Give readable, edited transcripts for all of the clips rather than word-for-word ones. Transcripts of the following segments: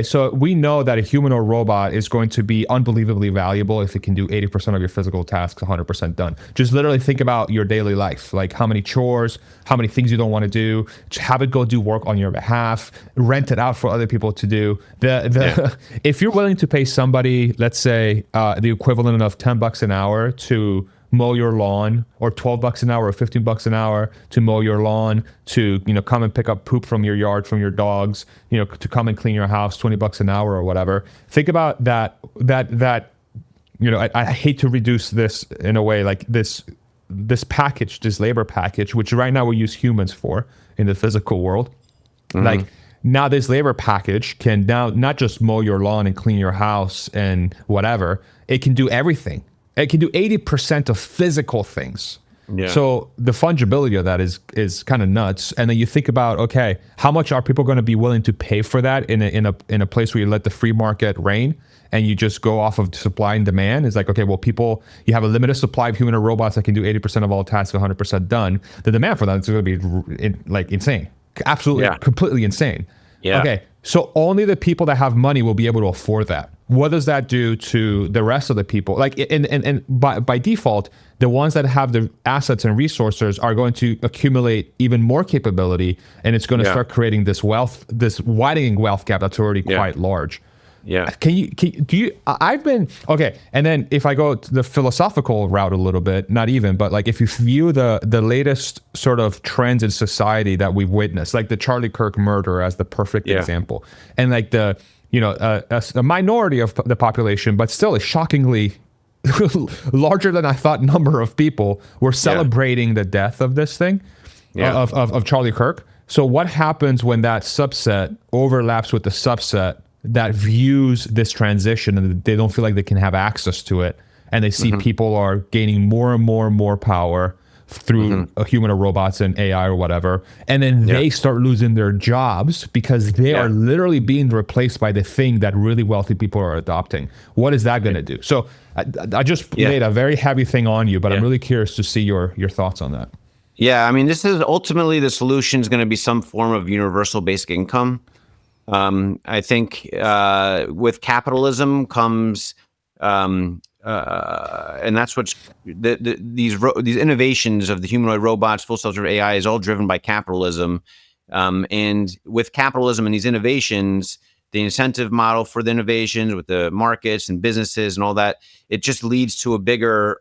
So we know that a human or robot is going to be unbelievably valuable if it can do 80% of your physical tasks 100% done. Just literally think about your daily life, like how many chores, how many things you don't want to do, have it go do work on your behalf, rent it out for other people to do. If you're willing to pay somebody, let's say the equivalent of $10 an hour to mow your lawn, or $12 an hour or $15 an hour to mow your lawn, to come and pick up poop from your yard from your dogs, to come and clean your house, $20 an hour or whatever. Think about that. I hate to reduce this in a way like this package, this labor package, which right now we use humans for in the physical world. Mm-hmm. Like now this labor package can now not just mow your lawn and clean your house and whatever, it can do everything. It can do 80% of physical things. Yeah. So the fungibility of that is kind of nuts. And then you think about, okay, how much are people going to be willing to pay for that in a place where you let the free market reign and you just go off of supply and demand? It's like, okay, well, you have a limited supply of human or robots that can do 80% of all tasks 100% done. The demand for that is going to be insane, absolutely, completely insane. Yeah. Okay, so only the people that have money will be able to afford that. What does that do to the rest of the people? Like, and by default, the ones that have the assets and resources are going to accumulate even more capability, and it's going to start creating this widening wealth gap that's already quite large. Yeah. And then if I go to the philosophical route a little bit, not even, but like if you view the latest sort of trends in society that we've witnessed, like the Charlie Kirk murder as the perfect example, and like a minority of the population, but still a shockingly larger than I thought number of people were celebrating the death of this thing, of Charlie Kirk. So what happens when that subset overlaps with the subset that views this transition and they don't feel like they can have access to it, and they see people are gaining more and more and more power through a human or robots and AI or whatever, and then they start losing their jobs because they are literally being replaced by the thing that really wealthy people are adopting. What is that going to do? So I just laid a very heavy thing on you, but I'm really curious to see your thoughts on that. Yeah, I mean, this is ultimately the solution is going to be some form of universal basic income. I think with capitalism comes, and that's what's these innovations of the humanoid robots, full self-driving AI is all driven by capitalism. And with capitalism and these innovations, the incentive model for the innovations with the markets and businesses and all that, it just leads to a bigger,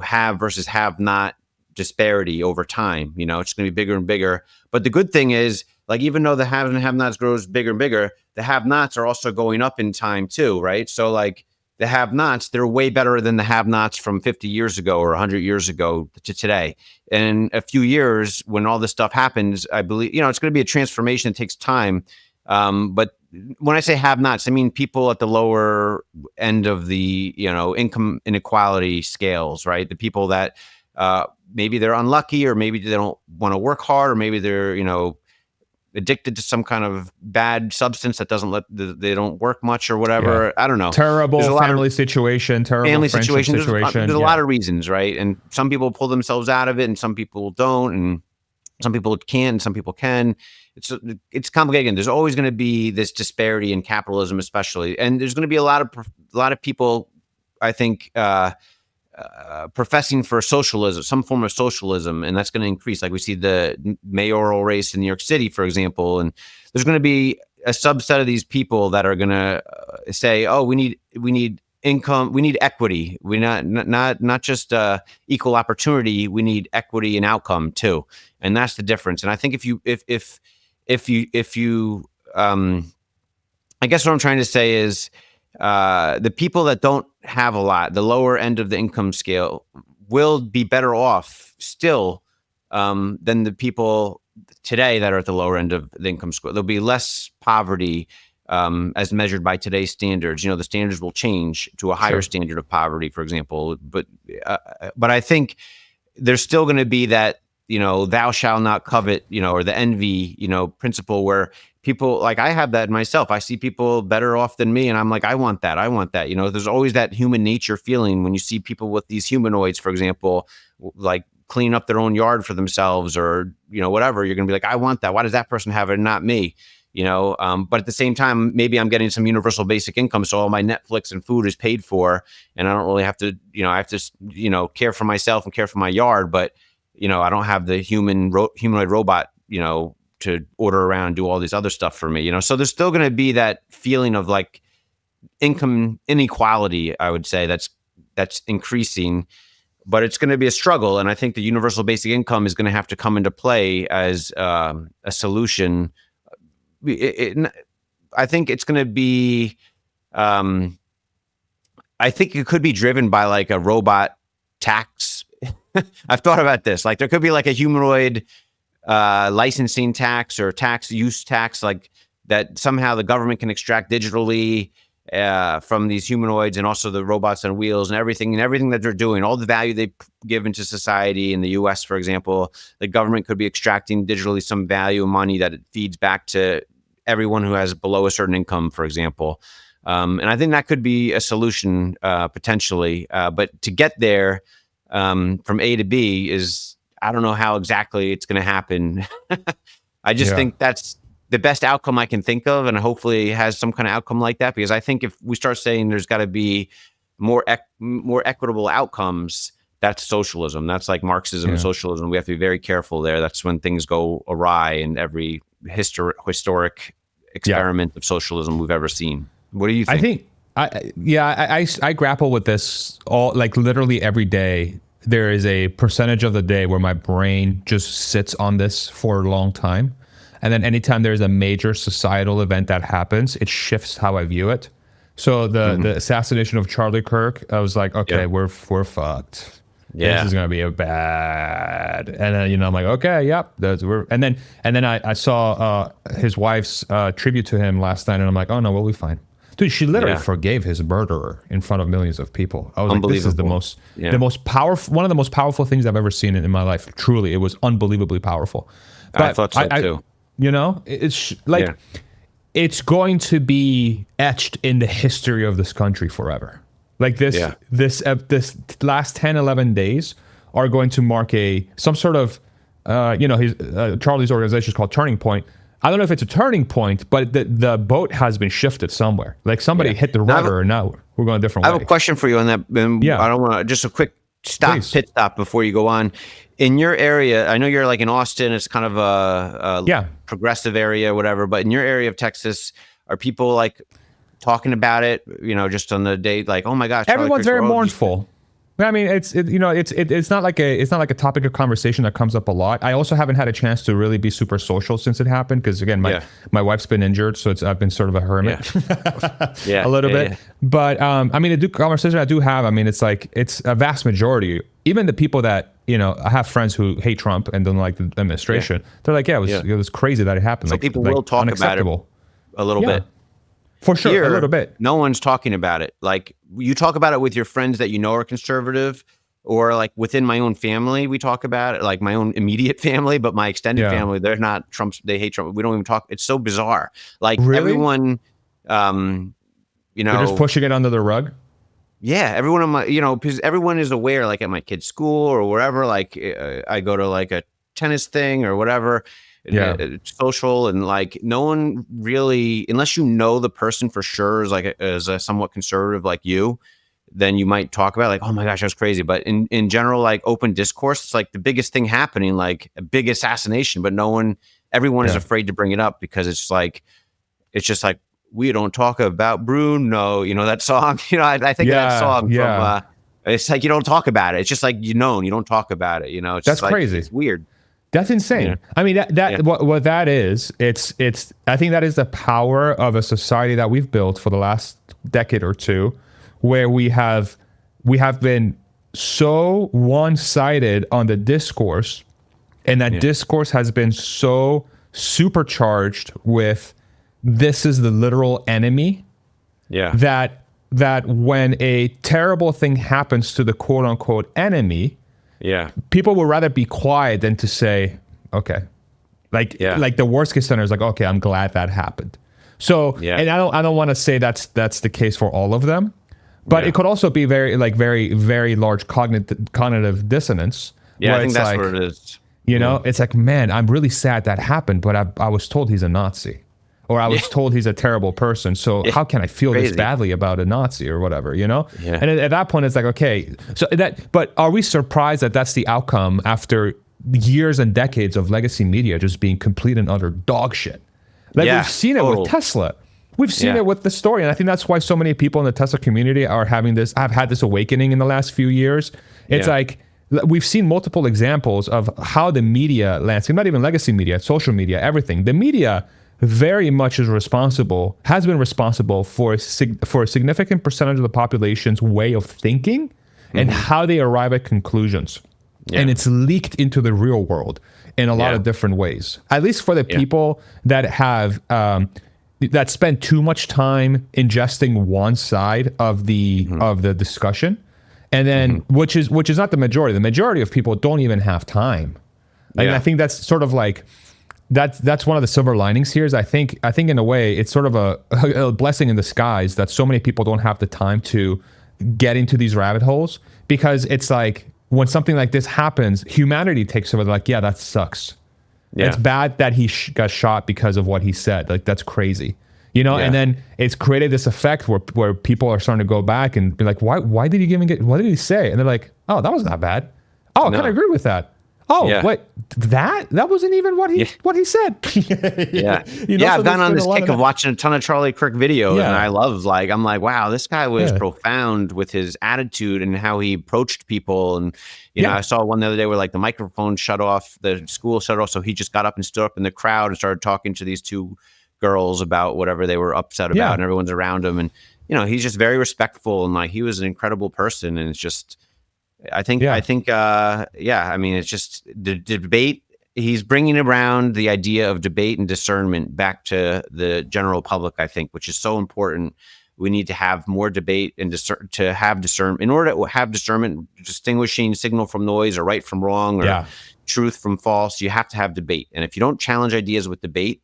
have versus have not disparity over time. It's going to be bigger and bigger. But the good thing is, like, even though the haves and have-nots grows bigger and bigger, the have-nots are also going up in time too, right? So like the have-nots, they're way better than the have-nots from 50 years ago or 100 years ago to today. And in a few years, when all this stuff happens, I believe, it's going to be a transformation that takes time. But when I say have-nots, I mean people at the lower end of the, income inequality scales, right? The people that maybe they're unlucky, or maybe they don't want to work hard, or maybe they're, addicted to some kind of bad substance that they don't work much or whatever. I don't know. Terrible family situation, terrible family situation. There's a lot of reasons, right? And some people pull themselves out of it, and some people don't, and some people can't, and some people can. It's complicated. There's always going to be this disparity in capitalism, especially, and there's going to be a lot of people, I think, professing for socialism, some form of socialism, and that's going to increase. Like we see the mayoral race in New York City, for example, and there's going to be a subset of these people that are going to say, "Oh, we need income, we need equity, we not just equal opportunity, we need equity and outcome too," and that's the difference. And I think if you, I guess what I'm trying to say is, the people that don't have a lot, the lower end of the income scale, will be better off still than the people today that are at the lower end of the income scale. There'll be less poverty as measured by today's standards. The standards will change to a higher standard of poverty, for example. But I think there's still going to be that, thou shalt not covet, or the envy, principle, where people, like, I have that in myself. I see people better off than me, and I'm like, I want that. There's always that human nature feeling when you see people with these humanoids, for example, like clean up their own yard for themselves, or, whatever. You're going to be like, I want that. Why does that person have it and not me? But at the same time, maybe I'm getting some universal basic income, so all my Netflix and food is paid for, and I don't really have to, I have to, care for myself and care for my yard, but I don't have the humanoid robot, to order around and do all these other stuff for me, So there's still going to be that feeling of like income inequality, I would say, that's increasing, but it's going to be a struggle. And I think the universal basic income is going to have to come into play as a solution. I think it's going to be, I think it could be driven by like a robot tax. I've thought about this. Like there could be like a humanoid licensing tax or use tax, like that somehow the government can extract digitally from these humanoids and also the robots on wheels and everything that they're doing, all the value they give into society. In the US, for example, the government could be extracting digitally some value and money that it feeds back to everyone who has below a certain income, for example. And I think that could be a solution potentially. But to get there from A to B I don't know how exactly it's going to happen. I just think that's the best outcome I can think of, and hopefully it has some kind of outcome like that, because I think if we start saying there's got to be more equitable outcomes, that's socialism. That's like Marxism and socialism. We have to be very careful there. That's when things go awry in every historic experiment of socialism we've ever seen. What do you think? I grapple with this all, like literally every day. There is a percentage of the day where my brain just sits on this for a long time. And then anytime there's a major societal event that happens, it shifts how I view it. So the assassination of Charlie Kirk, I was like, okay, we're fucked. Yeah. This is gonna be a bad. And then I'm like, okay, yep. And then I saw his wife's tribute to him last night, and I'm like, oh no, we'll be fine. Dude, she literally forgave his murderer in front of millions of people. I was like, this is the most powerful, one of the most powerful things I've ever seen in my life. Truly, it was unbelievably powerful. But I thought so too. It's like it's going to be etched in the history of this country forever. Like this last 10, 11 days are going to mark some sort of, Charlie's organization is called Turning Point. I don't know if it's a turning point, but the boat has been shifted somewhere. Like somebody hit the rudder, and now we're going a different way. I have a question for you on that. I don't want to, just a quick pit stop before you go on. In your area, I know you're like in Austin, it's kind of a progressive area, whatever, but in your area of Texas, are people like talking about it, just on the day, like, oh my gosh. Everyone's very mournful. I mean, it's not like a topic of conversation that comes up a lot. I also haven't had a chance to really be super social since it happened, because again, my wife's been injured, so I've been sort of a hermit, a little bit. Yeah. But I mean, the conversation I do have, I mean, it's a vast majority. Even the people that I have friends who hate Trump and don't like the administration. They're like, it was crazy that it happened. So people will talk about it a little bit. For sure, Here, a little bit. No one's talking about it. Like, you talk about it with your friends that are conservative, or like within my own family, we talk about it, like my own immediate family, but my extended family, they're not Trump. They hate Trump. We don't even talk. It's so bizarre. Like everyone, they're just pushing it under the rug. Yeah, everyone on my, because everyone is aware, like at my kid's school or wherever, like I go to like a tennis thing or whatever. It's social, and like no one really, unless the person for sure is a somewhat conservative like you, then you might talk about like, oh my gosh, that was crazy. But in general, like open discourse, it's like the biggest thing happening, like a big assassination, but everyone is afraid to bring it up, because it's just like, we don't talk about Bruno, that song, I think of that song from, it's like, you don't talk about it. It's just like, you don't talk about it, it's that's just crazy. It's weird. That's insane. Yeah. I mean, what that is, it's. I think that is the power of a society that we've built for the last decade or two, where we have been so one-sided on the discourse, and that discourse has been so supercharged with this is the literal enemy. Yeah. That when a terrible thing happens to the quote-unquote enemy, people would rather be quiet than to say, okay, like the worst case scenario is like, okay, I'm glad that happened. So, and I don't want to say that's the case for all of them, but it could also be very very large cognitive dissonance. Yeah, I think that's what it is. It's like, man, I'm really sad that happened, but I was told he's a Nazi, or I was told he's a terrible person. So how can I feel this badly about a Nazi or whatever, you know? Yeah. And at that point, it's like, okay, but are we surprised that that's the outcome after years and decades of legacy media just being complete and utter dog shit? Like we've seen it with Tesla. We've seen it with the story. And I think that's why so many people in the Tesla community are having this, have had this awakening in the last few years. It's like, we've seen multiple examples of how the media landscape, not even legacy media, social media, everything. The media very much has been responsible for a significant percentage of the population's way of thinking and how they arrive at conclusions. Yeah. And it's leaked into the real world in a lot of different ways. At least for the people that have that spend too much time ingesting one side of the discussion. And then, which is not the majority. The majority of people don't even have time. And I think that's sort of like, that's one of the silver linings here. Is I think in a way it's sort of a blessing in disguise that so many people don't have the time to get into these rabbit holes, because it's like when something like this happens, humanity takes over. They're like, yeah, that sucks. Yeah. It's bad that he got shot because of what he said. Like, that's crazy. You know, and then it's created this effect where people are starting to go back and be like, why did he what did he say? And they're like, oh, that was not bad. Oh, I kind of agree with that. Oh, wait, that wasn't even what he said. You know, I've gone on this kick of watching a ton of Charlie Kirk videos, and I'm like, wow, this guy was profound with his attitude and how he approached people. And you know, I saw one the other day where like the microphone shut off, the school shut off, so he just got up and stood up in the crowd and started talking to these two girls about whatever they were upset about, and everyone's around him. And, you know, he's just very respectful, and like, he was an incredible person. And it's just, I mean, it's just the debate. He's bringing around the idea of debate and discernment back to the general public, I think, which is so important. We need to have more debate and to have discernment. In order to have discernment, distinguishing signal from noise or right from wrong or truth from false, you have to have debate. And if you don't challenge ideas with debate,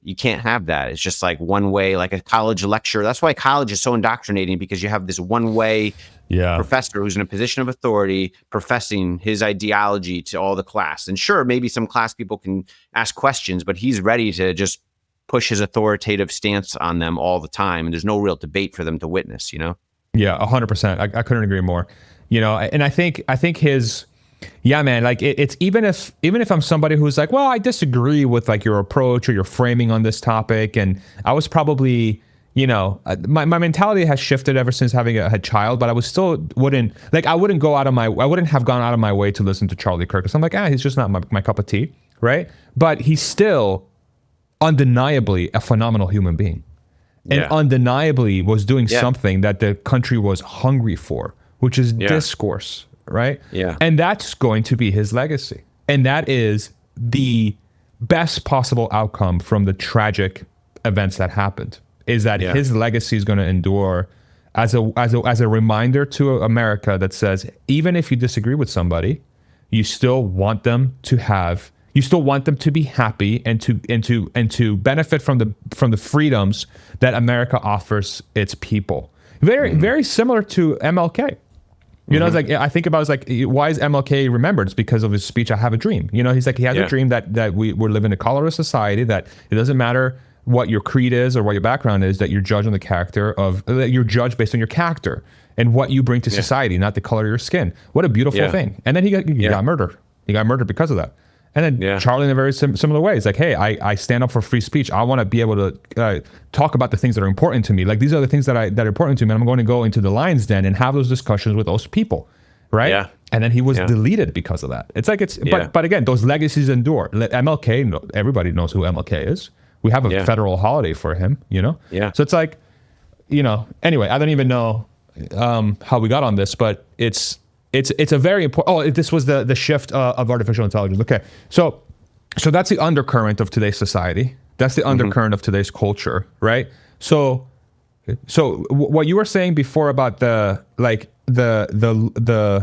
you can't have that. It's just like one way, like a college lecture. That's why college is so indoctrinating, because you have this one way professor who's in a position of authority professing his ideology to all the class. And sure, maybe some class people can ask questions, but he's ready to just push his authoritative stance on them all the time. And there's no real debate for them to witness, you know? Yeah, 100%. I couldn't agree more. You know, and I think his... Yeah, man, like it's even if I'm somebody who's like, well, I disagree with like your approach or your framing on this topic. And I was probably, you know, my mentality has shifted ever since having a child, but I wouldn't have gone out of my way to listen to Charlie Kirk. So I'm like, he's just not my cup of tea. Right. But he's still undeniably a phenomenal human being, and undeniably was doing something that the country was hungry for, which is discourse. Right? Yeah. And that's going to be his legacy. And that is the best possible outcome from the tragic events that happened, is that his legacy is going to endure as a reminder to America that says, even if you disagree with somebody, you still want them to be happy and to benefit from the freedoms that America offers its people. Very similar to MLK. You know, it's like, I think about, it's like, why is MLK remembered? It's because of his speech, I Have a Dream. You know, he's like, he has a dream that we're living in a colorless society, that it doesn't matter what your creed is or what your background is, that you're judged on the character that you're judged based on your character and what you bring to society, not the color of your skin. What a beautiful thing. And then he got murdered. He got murdered because of that. And then Charlie, in a very similar way, is like, hey, I stand up for free speech. I want to be able to talk about the things that are important to me. Like, these are the things that are important to me. And I'm going to go into the lion's den and have those discussions with those people. Right. Yeah. And then he was deleted because of that. It's like, but again, those legacies endure. MLK, everybody knows who MLK is. We have a federal holiday for him, you know? Yeah. So it's like, you know, anyway, I don't even know how we got on this, but it's a very important. This was the shift of artificial intelligence. Okay, so that's the undercurrent of today's society. That's the undercurrent of today's culture, right? So what you were saying before about the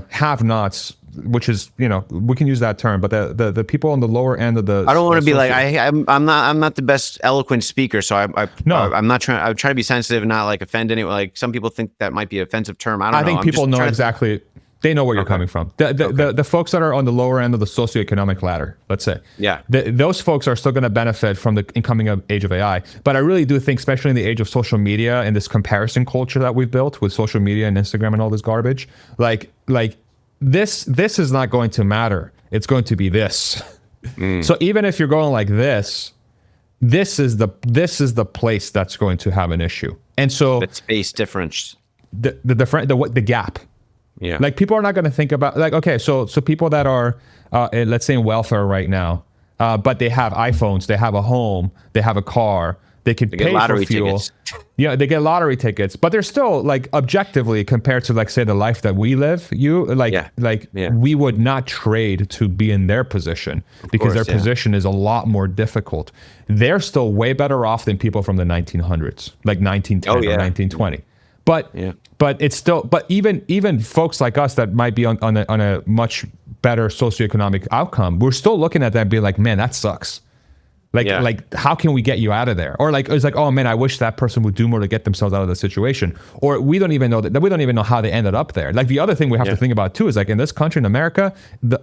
have-nots, which is, you know, we can use that term, but the people on the lower end of the. I don't want to be like I'm not the best eloquent speaker, so I'm not trying. I try to be sensitive and not like offend anyone. Like, some people think that might be an offensive term. I don't know. I think people know exactly. They know where you're coming from. The folks that are on the lower end of the socioeconomic ladder, let's say, those folks are still going to benefit from the incoming age of AI. But I really do think, especially in the age of social media and this comparison culture that we've built with social media and Instagram and all this garbage, like this is not going to matter. It's going to be this. So even if you're going like this is the place that's going to have an issue. And so the space difference, the gap. Yeah. Like people are not going to think about like, okay, so people that are, let's say in welfare right now, but they have iPhones, they have a home, they have a car, they can pay for fuel. Yeah, they get lottery tickets, but they're still like objectively compared to like say the life that we live, we would not trade to be in their position because their position is a lot more difficult. They're still way better off than people from the 1900s, like 1910 or 1920. But it's still, but even folks like us that might be on a much better socioeconomic outcome, we're still looking at that and being like, man, that sucks. Like how can we get you out of there? Or like it's like, oh man, I wish that person would do more to get themselves out of the situation. Or we don't even know how they ended up there. Like the other thing we have to think about too is like in this country in America,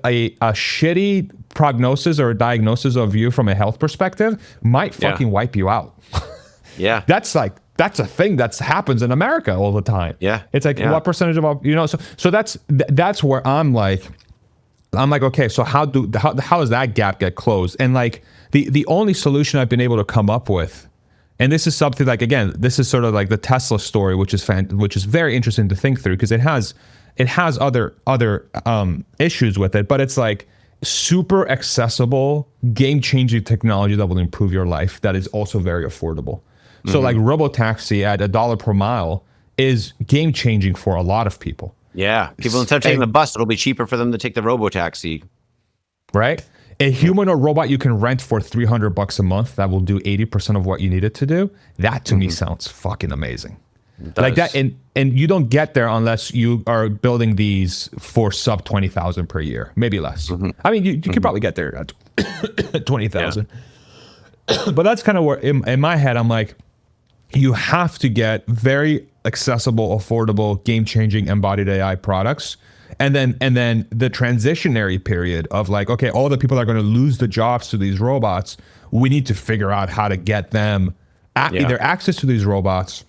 a shitty prognosis or diagnosis of you from a health perspective might fucking wipe you out. That's a thing that happens in America all the time. It's like what percentage of so that's where I'm like, okay, so how does that gap get closed? And like the only solution I've been able to come up with, and this is something like, again, this is sort of like the Tesla story, which is very interesting to think through because it has other issues with it, but it's like super accessible, game-changing technology that will improve your life that is also very affordable. So like robotaxi at $1 per mile is game-changing for a lot of people. Yeah, people instead of taking the bus, it'll be cheaper for them to take the robotaxi. Right? A human or robot you can rent for $300 a month that will do 80% of what you need it to do. That to me sounds fucking amazing. Like that, and you don't get there unless you are building these for sub 20,000 per year, maybe less. I mean, you could probably get there at 20,000. But that's kind of where in my head I'm like, you have to get very accessible, affordable, game-changing embodied AI products. And then the transitionary period of like, okay, all the people that are going to lose the jobs to these robots, we need to figure out how to get them either access to these robots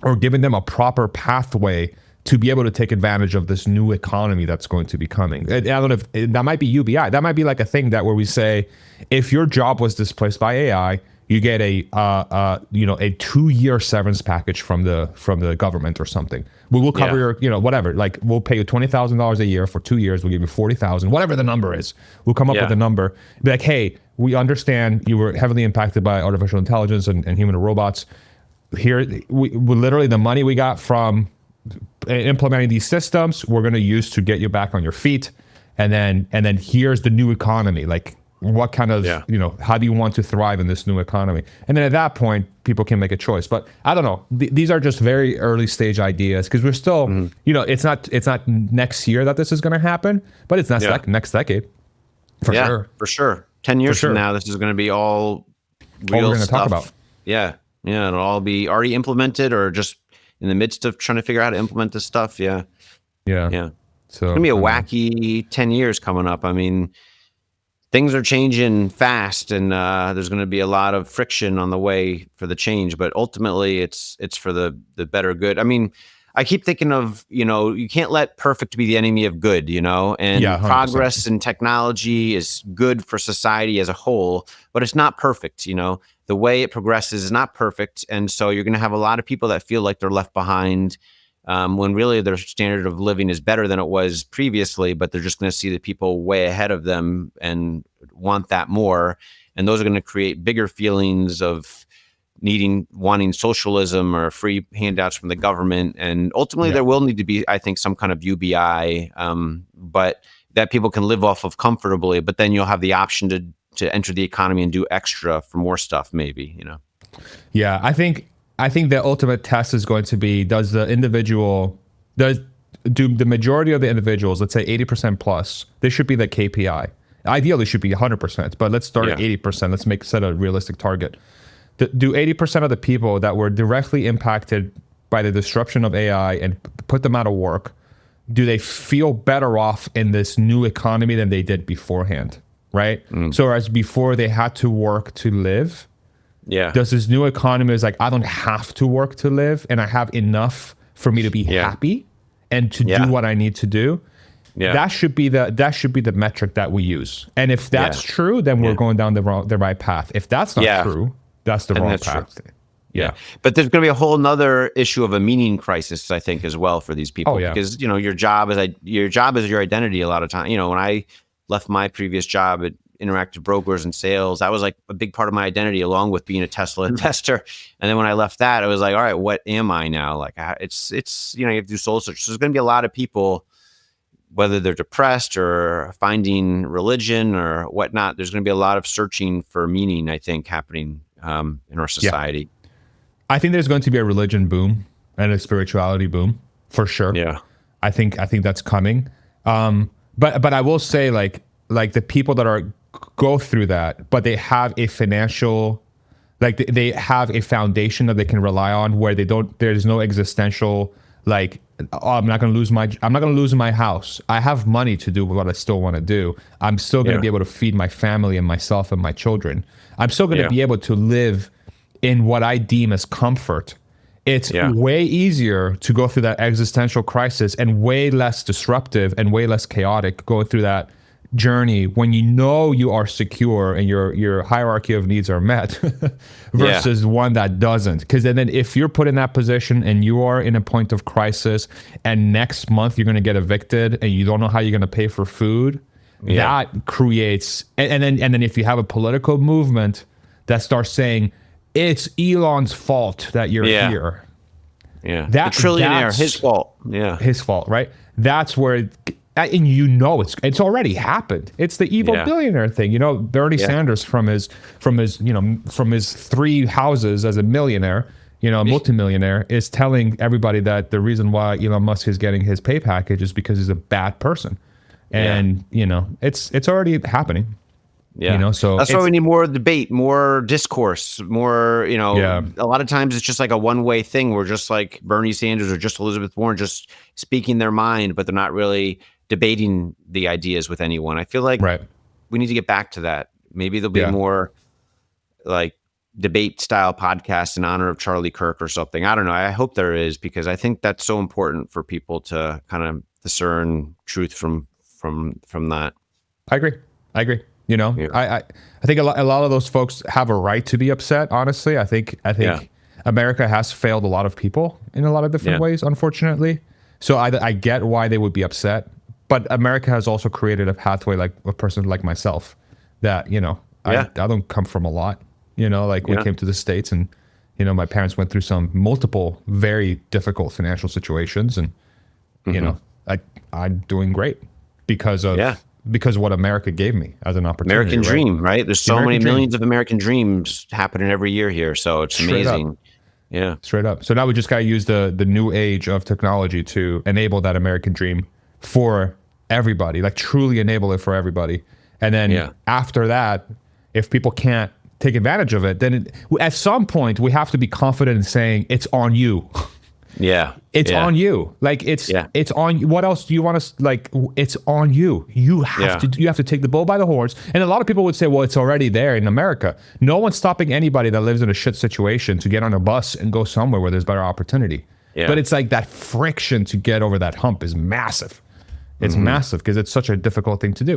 or giving them a proper pathway to be able to take advantage of this new economy that's going to be coming. I don't know if that might be UBI. That might be like a thing that where we say, if your job was displaced by AI, you get a 2-year severance package from the government or something. We will cover your, whatever. Like we'll pay you $20,000 a year for 2 years. We'll give you $40,000, whatever the number is. We'll come up with a number. Be like, hey, we understand you were heavily impacted by artificial intelligence and human robots. Here, we literally the money we got from implementing these systems, we're going to use to get you back on your feet. And then here's the new economy. Like, what kind of, how do you want to thrive in this new economy? And then at that point, people can make a choice. But I don't know. These are just very early stage ideas because we're still, it's not next year that this is going to happen, but it's next decade. For sure. For sure. 10 years from now, this is going to be all real stuff. Talk about. Yeah. Yeah. It'll all be already implemented or just in the midst of trying to figure out how to implement this stuff. Yeah. Yeah. Yeah. So it's going to be a wacky 10 years coming up. I mean, things are changing fast, and there's going to be a lot of friction on the way for the change. But ultimately, it's for the better good. I mean, I keep thinking of, you can't let perfect be the enemy of good, and progress in technology is good for society as a whole, but it's not perfect. The way it progresses is not perfect. And so you're going to have a lot of people that feel like they're left behind when really their standard of living is better than it was previously, but they're just going to see the people way ahead of them and want that more. And those are going to create bigger feelings of wanting socialism or free handouts from the government. And ultimately there will need to be, I think, some kind of UBI, but that people can live off of comfortably, but then you'll have the option to enter the economy and do extra for more stuff, maybe, Yeah, I think the ultimate test is going to be, do the majority of the individuals, let's say 80% plus, this should be the KPI. Ideally, it should be 100%, but let's start at 80%. Let's set a realistic target. Do 80% of the people that were directly impacted by the disruption of AI and put them out of work, do they feel better off in this new economy than they did beforehand, right? So as before they had to work to live, does this new economy is like, I don't have to work to live and I have enough for me to be happy and to do what I need to do. That should be the metric that we use. And if that's true, then we're going down the right path. If that's not true, that's the wrong path. True. Yeah. But there's going to be a whole nother issue of a meaning crisis, I think, as well for these people. Because, your job is your identity a lot of time. When I left my previous job at Interactive Brokers and sales, that was like a big part of my identity, along with being a Tesla investor. And then when I left that, I was like, all right, what am I now? Like, it's you have to do soul search. So there's going to be a lot of people, whether they're depressed or finding religion or whatnot, there's going to be a lot of searching for meaning, I think, happening in our society. Yeah. I think there's going to be a religion boom and a spirituality boom for sure. Yeah. I think that's coming. But I will say like the people that go through that, but they have a financial, like they have a foundation that they can rely on where there's no existential, like, oh, I'm not going to lose my house. I have money to do what I still want to do. I'm still going to be able to feed my family and myself and my children. I'm still going to be able to live in what I deem as comfort. It's way easier to go through that existential crisis and way less disruptive and way less chaotic going through that journey when you are secure and your hierarchy of needs are met versus one that doesn't. Because then if you're put in that position and you are in a point of crisis and next month you're going to get evicted and you don't know how you're going to pay for food, that creates and then if you have a political movement that starts saying it's Elon's fault that you're here. Yeah. The trillionaire, his fault. Yeah. His fault, right? That's where and it's already happened. It's the evil billionaire thing. Bernie Sanders from his 3 houses as a millionaire, multimillionaire, is telling everybody that the reason why Elon Musk is getting his pay package is because he's a bad person. And it's already happening. Yeah. So that's why we need more debate, more discourse, more, a lot of times it's just like a one-way thing. We're just like Bernie Sanders or just Elizabeth Warren, just speaking their mind, but they're not really debating the ideas with anyone. I feel like we need to get back to that. Maybe there'll be more like debate style podcasts in honor of Charlie Kirk or something. I don't know. I hope there is, because I think that's so important for people to kind of discern truth from that. I agree. I think a lot of those folks have a right to be upset. Honestly, I think America has failed a lot of people in a lot of different ways, unfortunately. So I get why they would be upset, but America has also created a pathway, like a person like myself, that I don't come from a lot. We came to the States, and my parents went through multiple very difficult financial situations, and I'm doing great because of what America gave me as an opportunity. American dream, right? There's so many millions of American dreams happening every year here, so it's amazing. Yeah, straight up. So now we just got to use the new age of technology to enable that American dream for everybody, like truly enable it for everybody. And then after that, if people can't take advantage of it, then at some point we have to be confident in saying it's on you. It's on you. Like it's on you. What else do you want to like? It's on you. You have to take the bull by the horns. And a lot of people would say, well, it's already there in America. No one's stopping anybody that lives in a shit situation to get on a bus and go somewhere where there's better opportunity. But it's like that friction to get over that hump is massive. It's massive because it's such a difficult thing to do.